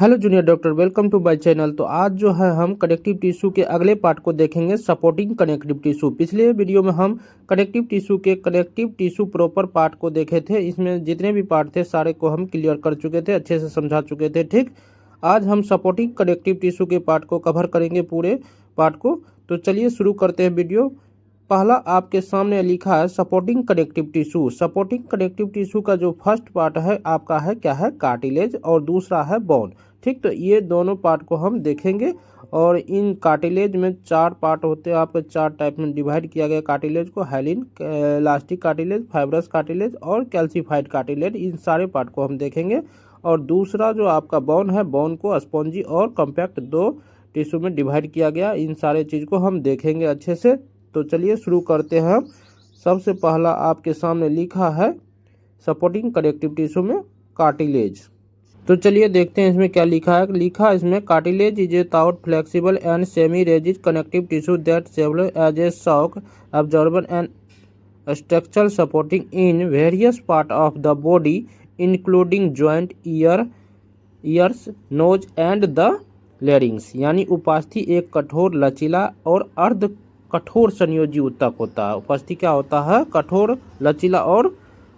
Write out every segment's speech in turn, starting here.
Hello junior doctor, welcome to my channel. तो आज जो है हम कनेक्टिव टिश्यू के अगले पार्ट को देखेंगे, सपोर्टिंग कनेक्टिव टिश्यू। पिछले वीडियो में हम कनेक्टिव टिश्यू प्रॉपर पार्ट को देखे थे। इसमें जितने भी पार्ट थे सारे को हम क्लियर कर चुके थे, अच्छे से समझा चुके थे। ठीक, आज हम सपोर्टिंग कनेक्टिव टिश्यू के पार्ट को कवर करेंगे, पूरे पार्ट को। तो चलिए शुरू करते हैं वीडियो। पहला आपके सामने लिखा है supporting connective tissue. Supporting connective tissue का जो फर्स्ट पार्ट है आपका है क्या है, कार्टिलेज, और दूसरा है बोन। ठीक, तो ये दोनों पार्ट को हम देखेंगे। और इन कार्टिलेज में चार पार्ट होते हैं, आपके चार टाइप में डिवाइड किया गया कार्टिलेज को। Hyaline, elastic cartilage, fibrous cartilage और कैल्सीफाइड कार्टिलेज, इन सारे पार्ट को हम देखेंगे। और दूसरा जो आपका बोन है, बोन को स्पॉन्जी और कॉम्पैक्ट दो टिश्यू में डिवाइड किया गया। इन सारे चीज़ को हम देखेंगे अच्छे से। तो चलिए शुरू करते हैं हम। सबसे पहला आपके सामने लिखा है सपोर्टिंग कनेक्टिव टिश्यू में कार्टिलेज। तो चलिए देखते हैं इसमें क्या लिखा है। लिखा इसमें cartilage is a taut flexible and semi rigid connective tissue that serves as a shock absorber and structural supporting in various part of the body including joint, ears, nose and the larynx. यानी उपास्थि एक कठोर, लचीला और अर्ध कठोर संयोजी ऊतक होता है। उपास्थि क्या होता है, कठोर, लचीला और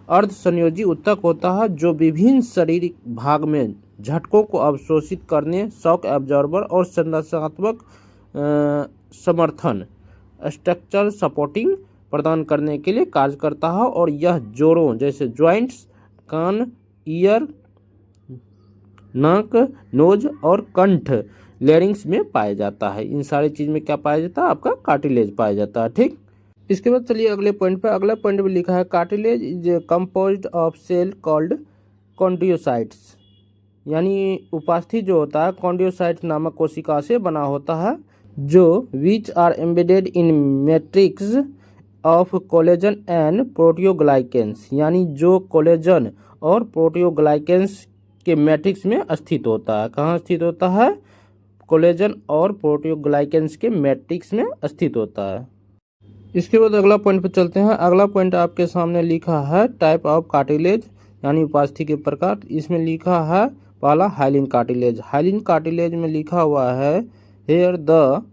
अर्ध संयोजी ऊतक होता है, जो विभिन्न शारीरिक भाग में झटकों को अवशोषित करने, शॉक एब्जॉर्बर और संरचनात्मक समर्थन, स्ट्रक्चरल सपोर्टिंग प्रदान करने के लिए कार्य करता है। और यह जोड़ों जैसे जॉइंट्स, कान, ईयर, नाक, नोज और कंठ, लैरिंग्स में पाया जाता है। इन सारी चीज में क्या पाया जाता है, आपका कार्टिलेज पाया जाता है। ठीक, इसके बाद चलिए अगले पॉइंट पे। अगला पॉइंट में लिखा है cartilage is composed of cell called chondrocytes. यानी उपास्थि जो होता है कॉन्ड्रियोसाइट्स नामक कोशिका से बना होता है, जो which are embedded in matrix of collagen and proteoglycans. यानी जो कोलेजन और प्रोटियोग्लाइकेंस के मैट्रिक्स में स्थित होता है। कहाँ स्थित होता है, कोलेजन और प्रोटियोग्लाइकेंस के मैट्रिक्स में स्थित होता है। इसके बाद अगला पॉइंट पर चलते हैं। अगला पॉइंट आपके सामने लिखा है टाइप ऑफ कार्टिलेज, यानी उपास्थि के प्रकार। इसमें लिखा है पहला हाइलिन कार्टिलेज। हाइलिन कार्टिलेज में लिखा हुआ है here the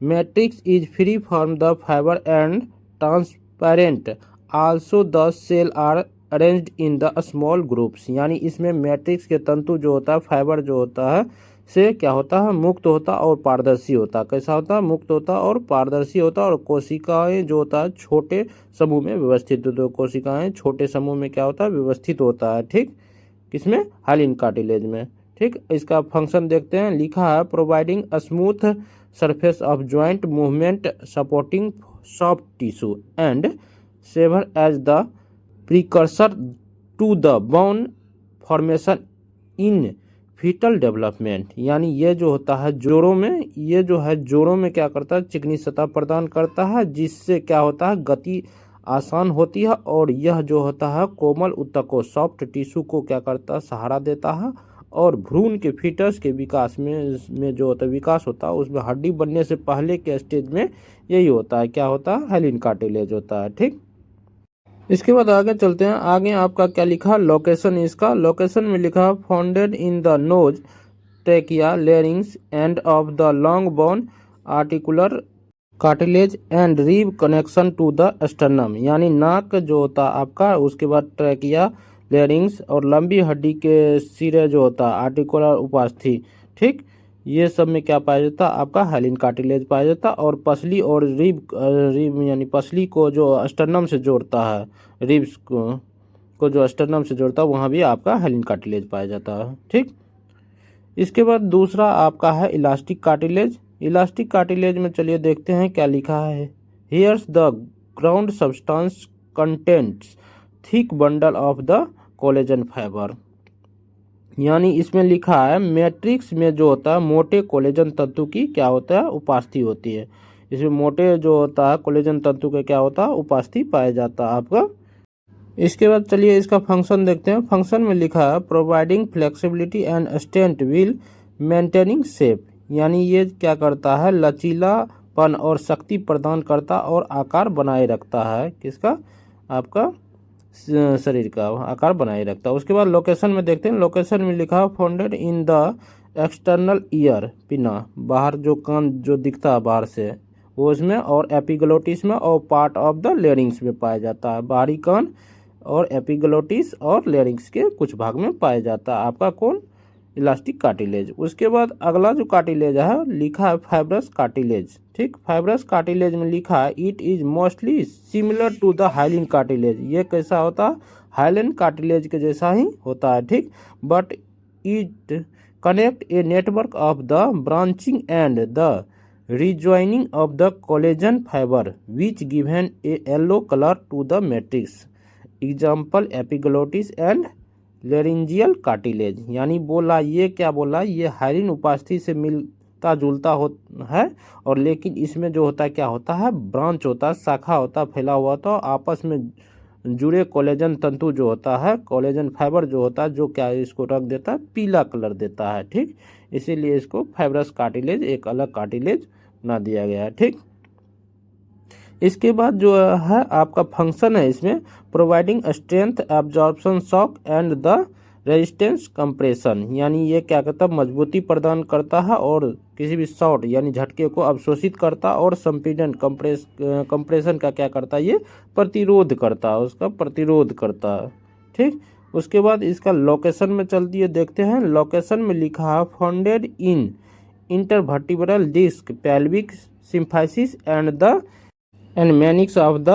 matrix is free from the fibre and transparent, also the cell are arranged in the small groups. यानी इसमें मैट्रिक्स के तंतु जो होता है, फाइबर जो होता है से क्या होता है, मुक्त होता और पारदर्शी होता। कैसा होता है, मुक्त होता और पारदर्शी होता। और कोशिकाएं जो होता है छोटे समूह में व्यवस्थित होता है। कोशिकाएं छोटे समूह में क्या होता है, व्यवस्थित होता है। ठीक, किसमें, हाइलिन कार्टिलेज में। ठीक, इसका फंक्शन देखते हैं। लिखा है providing smooth surface of joint movement, supporting soft tissue and serve as the precursor to the bone formation in foetal development. यानी ये जो होता है जोड़ों में, ये जो है जोड़ों में क्या करता है, चिकनी सतह प्रदान करता है, जिससे क्या होता है, गति आसान होती है। और यह जो होता है कोमल ऊतक को, सॉफ्ट टिश्यू को क्या करता है, सहारा देता है। और भ्रूण के फीटस के विकास में जो होता है, विकास होता है, उसमें हड्डी बनने से पहले के स्टेज में यही होता है, क्या होता है, हाइलिन कार्टिलेज होता है। ठीक, इसके बाद आगे चलते हैं। आगे आपका क्या लिखा, लोकेशन। इसका लोकेशन में लिखा founded in the nose, trachea, larynx and of the long bone articular cartilage and rib connection to the sternum. यानी नाक जो होता है आपका, उसके बाद ट्रेकिया, लैरिंग्स और लंबी हड्डी के सिरे जो होता है आर्टिकुलर उपास्थि। ठीक, ये सब में क्या पाया जाता है, आपका हाइलिन कार्टिलेज पाया जाता है। और पसली और रिब यानी पसली को जो स्टर्नम से जोड़ता है, रिब्स को जो स्टर्नम से जोड़ता है, वहाँ भी आपका हाइलिन कार्टिलेज पाया जाता है। ठीक, इसके बाद दूसरा आपका है इलास्टिक कार्टिलेज। इलास्टिक कार्टिलेज में चलिए देखते हैं क्या लिखा है। Here's the ground substance contents thick bundle of the collagen fibre. यानी इसमें लिखा है मैट्रिक्स में जो होता है मोटे कोलेजन तंतु की क्या होता है, उपास्थि होती है। इसमें मोटे जो होता है कोलेजन तंतु का क्या होता है, उपास्थि पाया जाता है आपका। इसके बाद चलिए इसका फंक्शन देखते हैं। फंक्शन में लिखा है providing flexibility and strength wheel maintaining shape. यानी ये क्या करता है, लचीलापन और शक्ति प्रदान करता और आकार बनाए रखता है। किसका, आपका शरीर का आकार बनाए रखता है। उसके बाद लोकेशन में देखते हैं। लोकेशन में लिखा founded in the external ear पिना, बाहर जो कान जो दिखता है बाहर से वो उसमें, और एपिग्लोटिस में, और पार्ट ऑफ द लेरिंग्स में पाया जाता है। बाहरी कान और एपिग्लोटिस और लेरिंग्स के कुछ भाग में पाया जाता है आपका कौन, इलास्टिक कार्टिलेज। उसके बाद अगला जो कार्टिलेज है लिखा है फाइब्रस कार्टिलेज। ठीक, फाइब्रस कार्टिलेज में लिखा है it is mostly similar to the hyaline cartilage. ये कैसा होता है, हाइलिन कार्टिलेज के जैसा ही होता है। ठीक, but it connect a network of the branching and the rejoining of the collagen fiber which given a yellow color to the matrix. Example epiglottis and laryngeal cartilage। यानी बोला ये क्या बोला, ये हाइलिन उपास्थि से मिलता जुलता है, और लेकिन इसमें जो होता है क्या होता है, ब्रांच होता है, शाखा होता है, फैला हुआ होता है, आपस में जुड़े कोलेजन तंतु जो होता है, कोलेजन फाइबर जो होता है, जो क्या इसको रख देता है, पीला कलर देता है। ठीक, इसीलिए इसको फाइब्रस कार्टिलेज एक अलग कार्टिलेज ना दिया गया है। ठीक, इसके बाद जो है आपका फंक्शन है इसमें providing strength, absorption, shock and the resistance compression. यानी ये क्या करता है, मजबूती प्रदान करता है और किसी भी शॉट यानी झटके को अवशोषित करता है, और संपीड़न कंप्रेशन का क्या करता है, ये प्रतिरोध करता है, उसका प्रतिरोध करता है। ठीक, उसके बाद इसका लोकेशन में चलती है, देखते हैं। लोकेशन में लिखा है founded in intervertebral disc, pelvic symphysis and menisci of the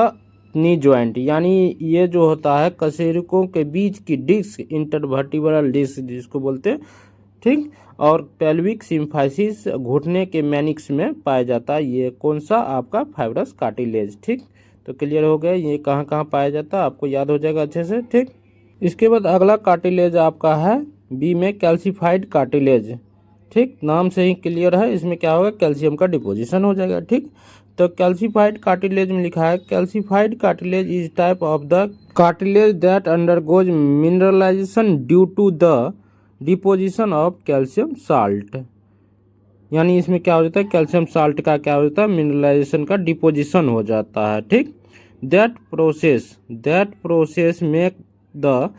knee joint. यानी ये जो होता है कशेरुकों के बीच की डिस्क, इंटरवर्टिब्रल डिस्क जिसको बोलते हैं। ठीक, और पेल्विक सिम्फाइसिस घुटने के मैनिक्स में पाया जाता है। ये कौन सा आपका फाइब्रस कार्टिलेज। ठीक, तो क्लियर हो गया ये कहाँ कहाँ पाया जाता है, आपको याद हो जाएगा अच्छे से। ठीक, इसके बाद अगला कार्टिलेज आपका है बी में कैल्सीफाइड कार्टिलेज। ठीक, नाम से ही क्लियर है, इसमें क्या होगा, कैल्शियम का डिपोजिशन हो जाएगा। ठीक, तो कैल्सीफाइड कार्टिलेज में लिखा है calcified cartilage is type of the cartilage that undergoes mineralisation due to the deposition of calcium salt. यानी इसमें क्या हो जाता है, कैल्शियम साल्ट का क्या हो जाता है, मिनरलाइजेशन का डिपोजिशन हो जाता है। ठीक, that process make the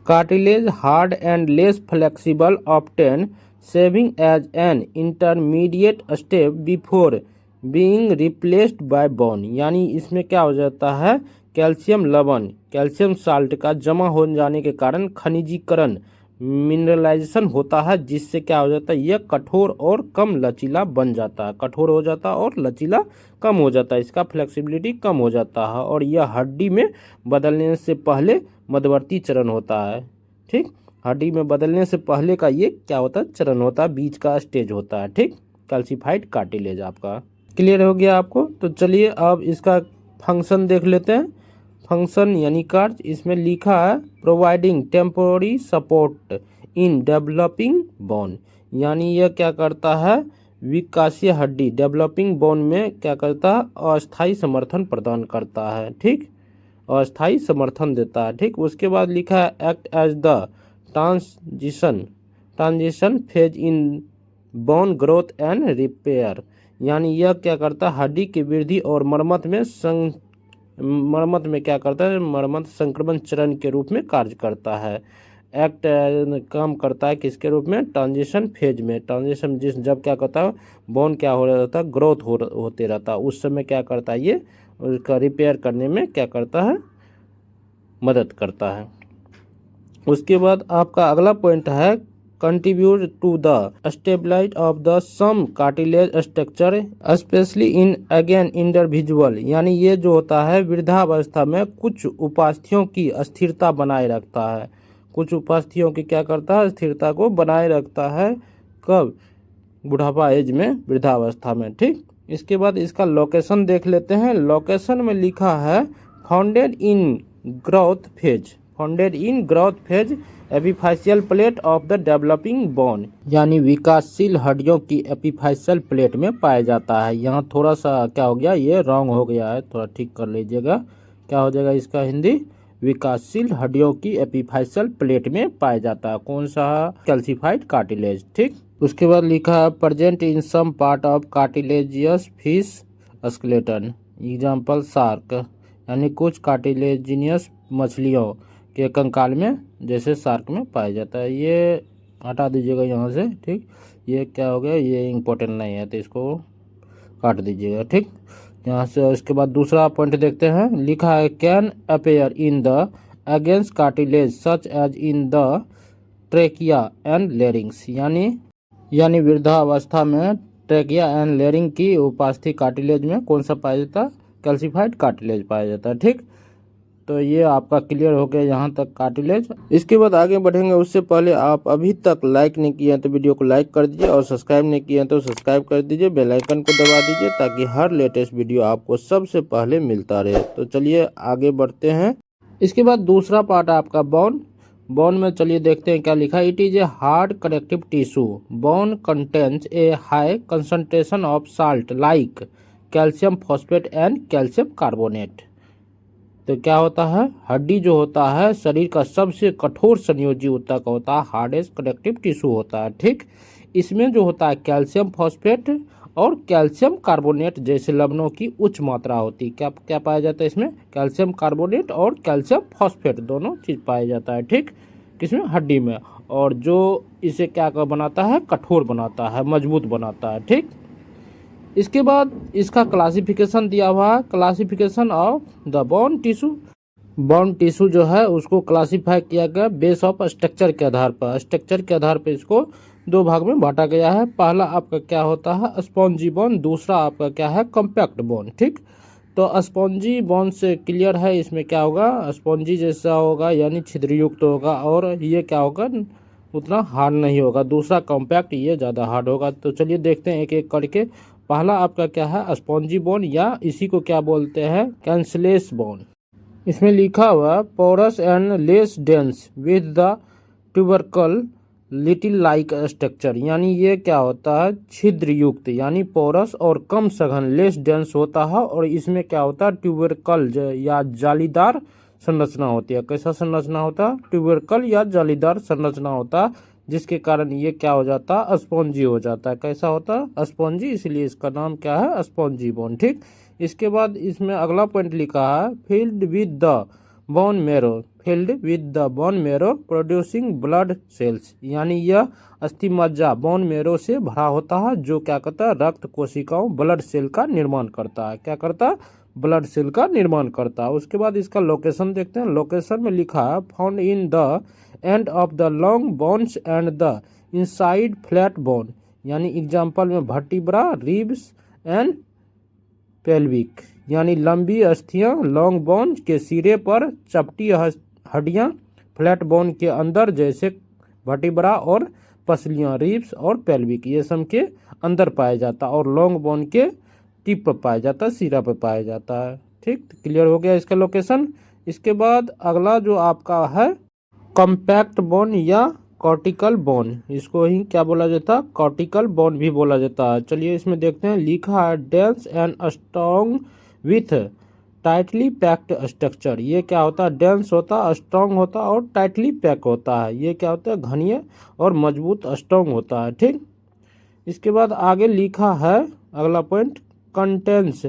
cartilage hard and less flexible, obtain serving as an intermediate step before being replaced by bone. यानी इसमें क्या हो जाता है, कैल्शियम लवण, कैल्शियम साल्ट का जमा हो जाने के कारण खनिजीकरण, मिनरलाइजेशन होता है, जिससे क्या हो जाता है, यह कठोर और कम लचीला बन जाता है। कठोर हो जाता है और लचीला कम हो जाता है, इसका फ्लेक्सिबिलिटी कम हो जाता है, और यह हड्डी में बदलने से पहले मध्यवर्ती चरण होता है। ठीक, हड्डी में बदलने से पहले का ये क्या होता है, चरण होता है, बीच का स्टेज होता है। ठीक, कैल्सीफाइड कार्टिलेज आपका क्लियर हो गया आपको। तो चलिए अब इसका फंक्शन देख लेते हैं। फंक्शन यानी कार्य, इसमें लिखा है providing temporary support in developing bone. यानी यह क्या करता है, विकासीय हड्डी डेवलपिंग बोन में क्या करता है, अस्थायी समर्थन प्रदान करता है। ठीक, अस्थायी समर्थन देता है। ठीक, उसके बाद लिखा है act as the transition phase in bone growth and repair. यानी यह क्या करता है, हड्डी की वृद्धि और मरम्मत में क्या करता है, मरम्मत संक्रमण चरण के रूप में कार्य करता है। एक्ट काम करता है किसके रूप में, ट्रांजिशन फेज में। ट्रांजिशन जब क्या करता है, बोन क्या हो रहता है, ग्रोथ होते रहता है, उस समय क्या करता है, ये उसका रिपेयर करने में क्या करता है, मदद करता है। उसके बाद आपका अगला पॉइंट है contribute to the stability of the some cartilage structure especially in again individual। यानी ये जो होता है वृद्धावस्था में कुछ उपास्थियों की अस्थिरता बनाए रखता है, कुछ उपास्थियों की क्या करता है, स्थिरता को बनाए रखता है, कब, बुढ़ापा एज में, वृद्धावस्था में। ठीक, इसके बाद इसका लोकेशन देख लेते हैं। लोकेशन में लिखा है founded in growth phase epiphyseal plate of the developing bone. यानी विकासशील हड्डियों की एपिफाइशियल प्लेट में पाया जाता है। यहाँ थोड़ा सा क्या हो गया, ये रॉन्ग हो गया है, थोड़ा ठीक कर लीजिएगा। क्या हो जाएगा इसका हिंदी, विकासशील हड्डियों की एपिफाइशियल प्लेट में पाया जाता है। कौन सा, कैल्सीफाइड कार्टिलेज। ठीक, उसके बाद लिखा है present in some part of cartilaginous fish skeleton. Example shark. यानी कुछ कार्टिलेजिनियस मछलियों के कंकाल में, जैसे शार्क में पाया जाता है। ये हटा दीजिएगा यहाँ से। ठीक, ये क्या हो गया, ये इम्पोर्टेंट नहीं है तो इसको काट दीजिएगा। ठीक, यहाँ से उसके बाद दूसरा पॉइंट देखते हैं। लिखा है can appear in the against cartilage such as in the trachea and larynx, यानी वृद्धावस्था में ट्रेकिया एंड लेरिंग की उपस्थिति कार्टिलेज में कौन सा पाया जाता है, कैल्सिफाइड कार्टिलेज पाया जाता है। ठीक, तो ये आपका क्लियर हो गया यहाँ तक कार्टिलेज। इसके बाद आगे बढ़ेंगे, उससे पहले आप अभी तक लाइक नहीं किए हैं तो वीडियो को लाइक कर दीजिए और सब्सक्राइब नहीं किए हैं तो सब्सक्राइब कर दीजिए, बेल आइकन को दबा दीजिए ताकि हर लेटेस्ट वीडियो आपको सबसे पहले मिलता रहे। तो चलिए आगे बढ़ते हैं। इसके बाद दूसरा पार्ट है आपका बोन। बोन में चलिए देखते हैं क्या लिखा है। It is a hard connective tissue. Bone contains A high concentration of salt like calcium phosphate and calcium carbonate. तो क्या होता है, हड्डी जो होता है शरीर का सबसे कठोर संयोजी ऊतक होता है, हार्डेस्ट कनेक्टिव टिश्यू होता है। ठीक, इसमें जो होता है कैल्शियम फॉस्फेट और कैल्शियम कार्बोनेट जैसे लवणों की उच्च मात्रा होती है। क्या क्या पाया जाता है इसमें, कैल्शियम कार्बोनेट और कैल्शियम फॉस्फेट दोनों चीज़ पाया जाता है। ठीक, किसमें, हड्डी में, और जो इसे क्या बनाता है, कठोर बनाता है, मजबूत बनाता है। ठीक, इसके बाद इसका क्लासिफिकेशन दिया हुआ है, classification of the bone tissue. Bone tissue जो है उसको क्लासिफाई किया गया बेस ऑफ स्ट्रक्चर के आधार पर। स्ट्रक्चर के आधार पर इसको दो भाग में बांटा गया है। पहला आपका क्या होता है, स्पॉन्जी बोन, दूसरा आपका क्या है, कॉम्पैक्ट बोन। ठीक, तो स्पॉन्जी बोन से क्लियर है, इसमें क्या होगा, स्पॉन्जी जैसा होगा यानी छिद्रयुक्त होगा, और ये क्या होगा, उतना हार्ड नहीं होगा। दूसरा कॉम्पैक्ट, ये ज़्यादा हार्ड होगा। तो चलिए देखते हैं एक एक करके। पहला आपका क्या है, स्पॉन्जी बोन, या इसी को क्या बोलते हैं, कैंसलेस बोन। इसमें लिखा हुआ porous and less dense with the tubercle little like structure, यानी ये क्या होता है, छिद्र युक्त, यानी पोरस और कम सघन, लेस डेंस होता है, और इसमें क्या होता है, ट्यूबरकल या जालीदार संरचना होती है। कैसा संरचना होता है, ट्यूबरकल या जालीदार संरचना होता है, जिसके कारण ये क्या हो जाता है, स्पॉन्जी हो जाता है। कैसा होता है, स्पॉन्जी, इसलिए इसका नाम क्या है, स्पॉन्जी बोन। ठीक, इसके बाद इसमें अगला पॉइंट लिखा है filled with the bone marrow, filled with the bone marrow producing blood cells, यानी यह अस्थि मज्जा बोन मेरो से भरा होता है, जो क्या करता है, रक्त कोशिकाओं, ब्लड सेल का निर्माण करता है। क्या करता है, ब्लड सेल का निर्माण करता है। उसके बाद इसका लोकेशन देखते हैं। लोकेशन में लिखा है found in the end of the long bones and the inside flat bone, यानी एग्जाम्पल में वर्टिब्रा, रिब्स एंड पेल्विक, यानी लंबी अस्थियां, लॉन्ग बोन के सिरे पर चपटी हड्डियां, फ्लैट बोन के अंदर जैसे वर्टिब्रा और पसलियां, रिब्स और पेल्विक, ये सब के अंदर पाया जाता है, और लॉन्ग बोन के टिप पर पाया जाता है, सिरा पर पाया जाता है। ठीक, क्लियर हो गया इसका लोकेशन। इसके बाद अगला जो आपका है कॉम्पैक्ट बोन या कॉर्टिकल बोन, इसको ही क्या बोला जाता है, कॉर्टिकल बोन भी बोला जाता है। चलिए इसमें देखते हैं। लिखा है dense and strong with tightly packed structure, ये क्या होता है, डेंस होता है, स्ट्रॉन्ग होता है और टाइटली पैक होता है। ये क्या होता है, घनीय और मजबूत, स्ट्रॉन्ग होता है। ठीक, इसके बाद आगे लिखा है अगला पॉइंट कंटेंस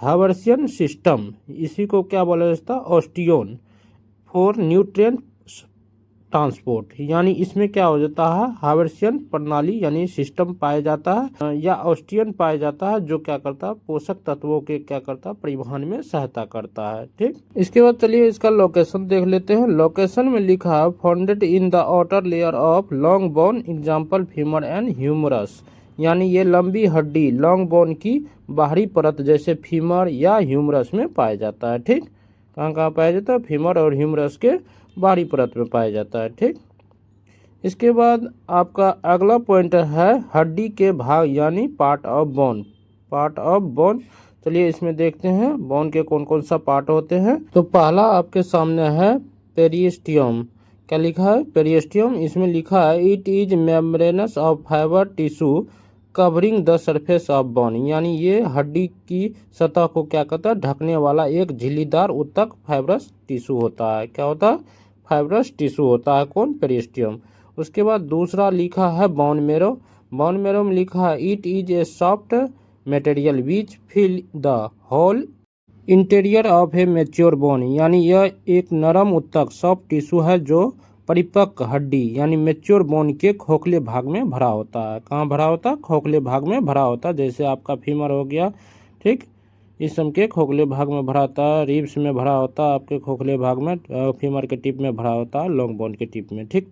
हार्वेसियन सिस्टम, इसी को क्या बोला जाता है, ऑस्टियोन फॉर न्यूट्रिएंट ट्रांसपोर्ट, यानी इसमें क्या हो जाता है, हार्वेसियन प्रणाली यानी सिस्टम पाया जाता है, या ऑस्टियन पाया जाता है, जो क्या करता है, पोषक तत्वों के क्या करता है, परिवहन में सहायता करता है। ठीक, इसके बाद चलिए इसका लोकेशन देख लेते हैं। लोकेशन में लिखा है founded in the outer layer of long bone, example femur and humerus, यानी ये लंबी हड्डी लॉन्ग बोन की बाहरी परत जैसे फीमर या ह्यूमरस में पाया जाता है। ठीक, कहाँ कहाँ पाया जाता है, फीमर और ह्यूमरस के बाहरी परत में पाया जाता है। ठीक, इसके बाद आपका अगला पॉइंट है हड्डी के भाग यानी part of bone, part of bone. चलिए इसमें देखते हैं बोन के कौन कौन सा पार्ट होते हैं। तो पहला आपके सामने है पेरिस्टियम। क्या लिखा है, पेरिस्टियम, इसमें लिखा है it is membranes of fibre tissue covering the surface of bone, यानी ये हड्डी की सतह को क्या करता है, ढकने वाला एक झिल्लीदार ऊतक फाइब्रस टिश्यू होता है। क्या होता है, फाइब्रस टिश्यू होता है, कौन, पेरिस्टियम। उसके बाद दूसरा लिखा है बोन मेरो। बोन मेरो में लिखा है it is a soft material which fill the whole interior of a mature bone, यानी यह एक नरम ऊतक सॉफ्ट टिश्यू है जो परिपक्व हड्डी यानी मेच्योर बोन के खोखले भाग में भरा होता है। कहाँ भरा होता है? खोखले भाग में भरा होता है। जैसे आपका फीमर हो गया, ठीक, इस सब के खोखले भाग में भरा होता है, रिब्स में भरा होता है, आपके खोखले भाग में, फीमर के टिप में भरा होता है, लॉन्ग बोन के टिप में, ठीक।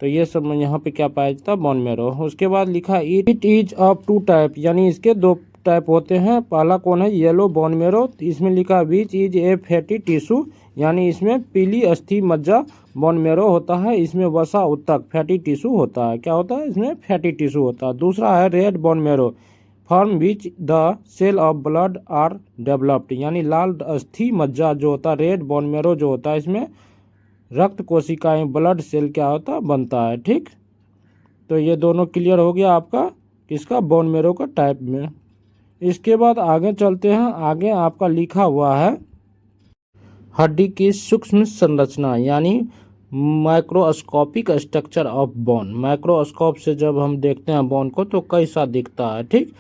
तो ये सब यहाँ पे क्या पाया जाता है? Bone marrow. उसके बाद लिखा it is of two type, यानी इसके दो टाइप होते हैं। पहला कौन है? Yellow bone marrow. इसमें लिखा which is a fatty tissue, यानी इसमें पीली अस्थि मज्जा बोन मैरो होता है। इसमें वसा उत्तक फैटी टिश्यू होता है। क्या होता है? इसमें फैटी टिश्यू होता है। दूसरा है red bone marrow form which the cell of blood are developed, यानी लाल अस्थि मज्जा जो होता है, रेड बोन मैरो जो होता है, इसमें रक्त कोशिकाएं, ब्लड सेल क्या होता है? बनता है, ठीक। तो ये दोनों क्लियर हो गया आपका किसका? बोन मैरो का टाइप में। इसके बाद आगे चलते हैं। आगे आपका लिखा हुआ है हड्डी की सूक्ष्म संरचना, यानी microscopic structure of bone. Microscope से जब हम देखते हैं बोन को तो कैसा दिखता है, ठीक।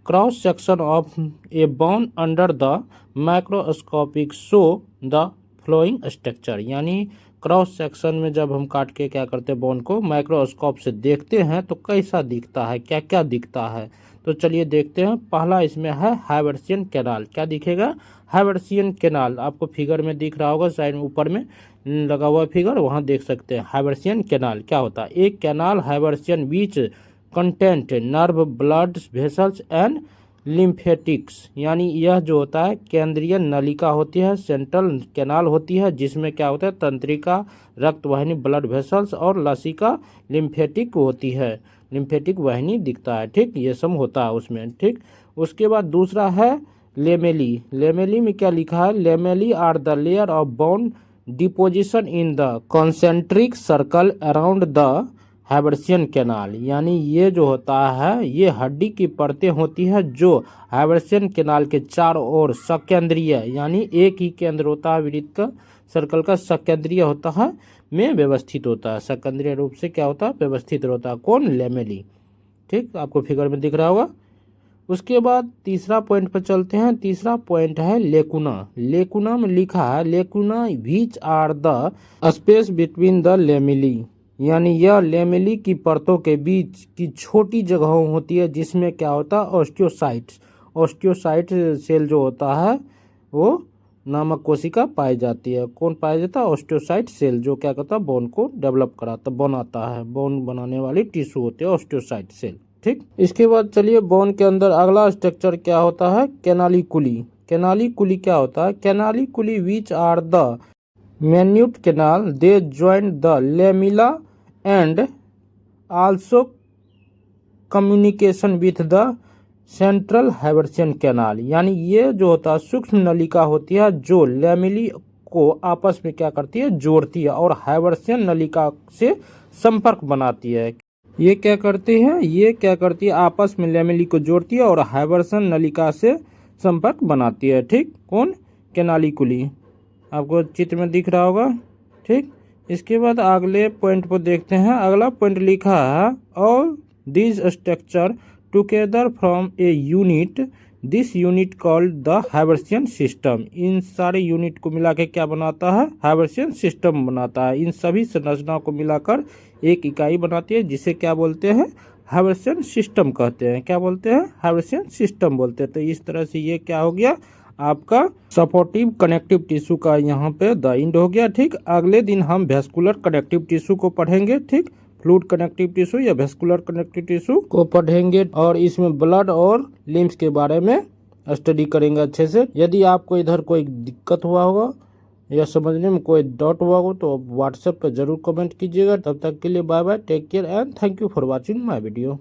Cross section of A bone under the microscopic show the flowing structure, यानी क्रॉस सेक्शन में जब हम काट के क्या करते हैं बोन को माइक्रोस्कोप से देखते हैं तो कैसा दिखता है, क्या क्या दिखता है। तो चलिए देखते हैं। पहला इसमें है हाइवर्सियन कैनाल। क्या दिखेगा? हाइवर्सियन कैनाल। आपको फिगर में दिख रहा होगा, साइड में ऊपर में लगा हुआ फिगर, वहां देख सकते हैं। हाइवर्सियन कैनाल क्या होता है? एक canal Haversian which content nerve blood vessels and lymphatics, यानी यह जो होता है केंद्रीय नलिका होती है, सेंट्रल कैनाल होती है, जिसमें क्या होता है? तंत्रिका, रक्त वाहिनी, ब्लड वेसल्स और लसिका लिम्फेटिक होती है। लिम्फेटिक वाहिनी दिखता है, ठीक। ये सब होता है उसमें, ठीक। उसके बाद दूसरा है लेमेली। लेमेली में क्या लिखा है? Lamellae are the layer of bone deposition in the concentric circle around the Haversian canal, यानी ये जो होता है ये हड्डी की परतें होती है जो हाइवर्सियन कैनाल के चारों ओर सकेंद्रीय, यानी एक ही केंद्र होता है वृत्त का, सर्कल का सकेंद्रीय होता है में व्यवस्थित होता है। सकेंद्रीय रूप से क्या होता है? व्यवस्थित होता है। कौन? लेमेली, ठीक। आपको फिगर में दिख रहा होगा। उसके बाद तीसरा पॉइंट पर चलते हैं। तीसरा पॉइंट है लेकुना। लेकुना में लिखा है lacuna which are the space between the lamellae, यानी यह लेमेली की परतों के बीच की छोटी जगहों होती है, जिसमें क्या होता है? ऑस्टियोसाइट्स। ऑस्टियोसाइट सेल जो होता है वो नामक कोशिका पाई जाती है। कौन पाया जाता है? ऑस्टियोसाइट सेल, जो क्या करता है? बोन को डेवलप कराता, बनाता है। बोन बनाने वाली टिश्यू होती है ऑस्टियोसाइट सेल, ठीक। इसके बाद चलिए बोन के अंदर अगला स्ट्रक्चर क्या होता है? कैनालिकुली। कैनालिकुली क्या होता है? Canaliculi which are the minute canal, they join the lamella and also communication with the central Haversian canal, यानी ये जो होता है सूक्ष्म नलिका होती है जो लेमिली को आपस में क्या करती है? जोड़ती है और हाइवर्सियन नलिका से संपर्क बनाती है। ये क्या करती है? ये क्या करती है? आपस में लेमिली को जोड़ती है और हाइवर्सियन नलिका से संपर्क बनाती है, ठीक। कौन? कैनालिकुली। आपको चित्र में दिख रहा होगा, ठीक। इसके बाद अगले पॉइंट पर देखते हैं। अगला पॉइंट लिखा है all this structure together from a unit, this unit called the Haversian system. इन सारे यूनिट को मिला के क्या बनाता है? हाइवर्सियन सिस्टम बनाता है। इन सभी संरचनाओं को मिलाकर एक इकाई बनाती है, जिसे क्या बोलते हैं? हाइवर्सियन सिस्टम कहते हैं। क्या बोलते हैं? हाइवर्सियन सिस्टम बोलते हैं। तो इस तरह से ये क्या हो गया? आपका सपोर्टिव कनेक्टिव टिश्यू का यहाँ पे द एंड हो गया, ठीक। अगले दिन हम वेस्कुलर कनेक्टिव टिश्यू को पढ़ेंगे, ठीक। फ्लूइड कनेक्टिव टिश्यू या वेस्कुलर कनेक्टिव टिश्यू को पढ़ेंगे और इसमें ब्लड और लिम्स के बारे में स्टडी करेंगे अच्छे से। यदि आपको इधर कोई दिक्कत हुआ होगा या समझने में कोई डाउट हुआ हो तो व्हाट्सएप पर जरूर कमेंट कीजिएगा। तब तक के लिए bye bye, take care and thank you for watching my video.